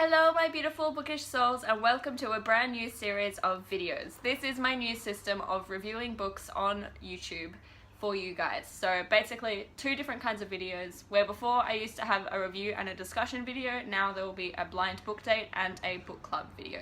Hello my beautiful bookish souls, and welcome to a brand new series of videos. This is my new system of reviewing books on YouTube for you guys. So basically two different kinds of videos, where before I used to have a review and a discussion video, now there will be a blind book date and a book club video.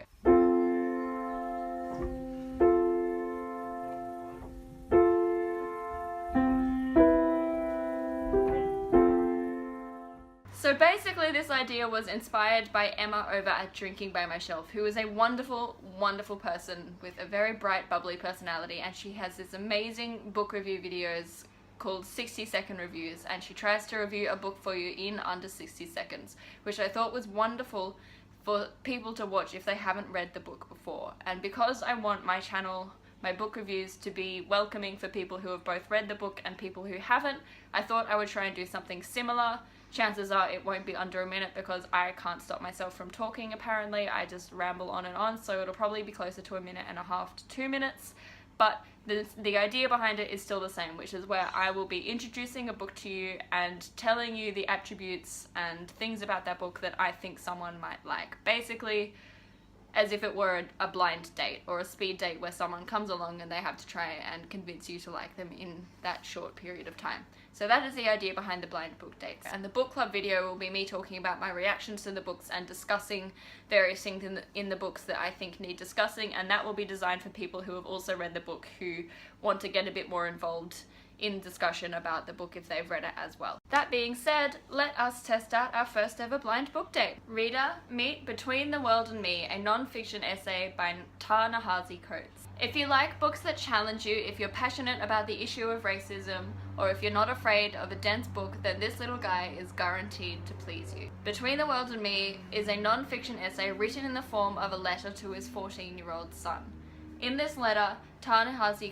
So basically this idea was inspired by Emma over at Drinking by My Shelf, who is a wonderful, wonderful person with a very bright, bubbly personality, and she has this amazing book review videos called 60-second reviews, and she tries to review a book for you in under 60 seconds, which I thought was wonderful for people to watch if they haven't read the book before. And because I want my channel, my book reviews, to be welcoming for people who have both read the book and people who haven't, I thought I would try and do something similar. Chances are it won't be under a minute because I can't stop myself from talking apparently. I just ramble on and on, so it'll probably be closer to 1.5 minutes to 2 minutes. But the idea behind it is still the same, which is where I will be introducing a book to you and telling you the attributes and things about that book that I think someone might like. Basically, as if it were a blind date or a speed date where someone comes along and they have to try and convince you to like them in that short period of time. So that is the idea behind the blind book dates. And the book club video will be me talking about my reactions to the books and discussing various things in the books that I think need discussing, and that will be designed for people who have also read the book who want to get a bit more involved in discussion about the book if they've read it as well. That being said, let us test out our first ever blind book date. Reader, meet Between the World and Me, a non-fiction essay by Ta-Nehisi. If you like books that challenge you, if you're passionate about the issue of racism, or if you're not afraid of a dense book, then this little guy is guaranteed to please you. Between the World and Me is a non-fiction essay written in the form of a letter to his 14-year-old son. In this letter, Ta-Nehisi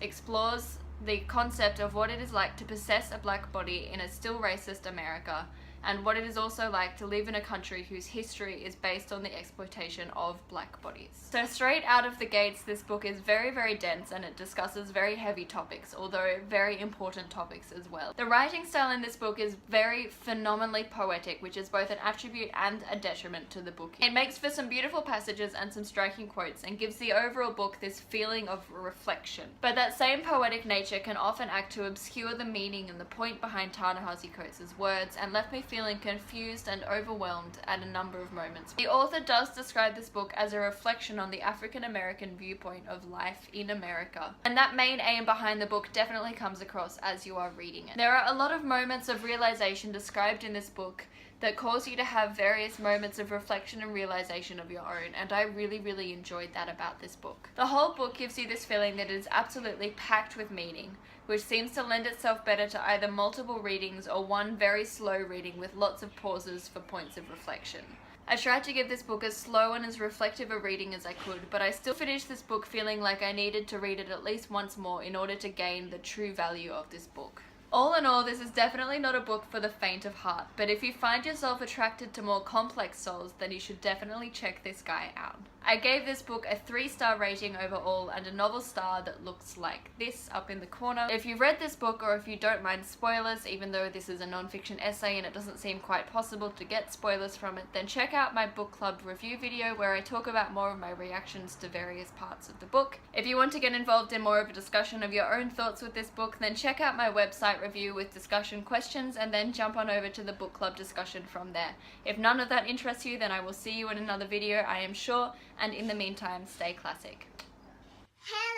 explores the concept of what it is like to possess a black body in a still racist America, and what it is also like to live in a country whose history is based on the exploitation of black bodies. So straight out of the gates, this book is very, very dense, and it discusses very heavy topics, although very important topics as well. The writing style in this book is very phenomenally poetic, which is both an attribute and a detriment to the book. It makes for some beautiful passages and some striking quotes, and gives the overall book this feeling of reflection. But that same poetic nature can often act to obscure the meaning and the point behind Ta-Nehisi's words, and left me feeling confused and overwhelmed at a number of moments. The author does describe this book as a reflection on the African American viewpoint of life in America, and that main aim behind the book definitely comes across as you are reading it. There are a lot of moments of realization described in this book that cause you to have various moments of reflection and realization of your own, and I really, really enjoyed that about this book. The whole book gives you this feeling that it is absolutely packed with meaning, which seems to lend itself better to either multiple readings or one very slow reading with lots of pauses for points of reflection. I tried to give this book as slow and as reflective a reading as I could, but I still finished this book feeling like I needed to read it at least once more in order to gain the true value of this book. All in all, this is definitely not a book for the faint of heart, but if you find yourself attracted to more complex souls, then you should definitely check this guy out. I gave this book a 3-star rating overall and a novel star that looks like this up in the corner. If you've read this book, or if you don't mind spoilers, even though this is a non-fiction essay and it doesn't seem quite possible to get spoilers from it, then check out my book club review video where I talk about more of my reactions to various parts of the book. If you want to get involved in more of a discussion of your own thoughts with this book, then check out my website review with discussion questions, and then jump on over to the book club discussion from there. If none of that interests you, then I will see you in another video, I am sure, and in the meantime, stay classic. Hello.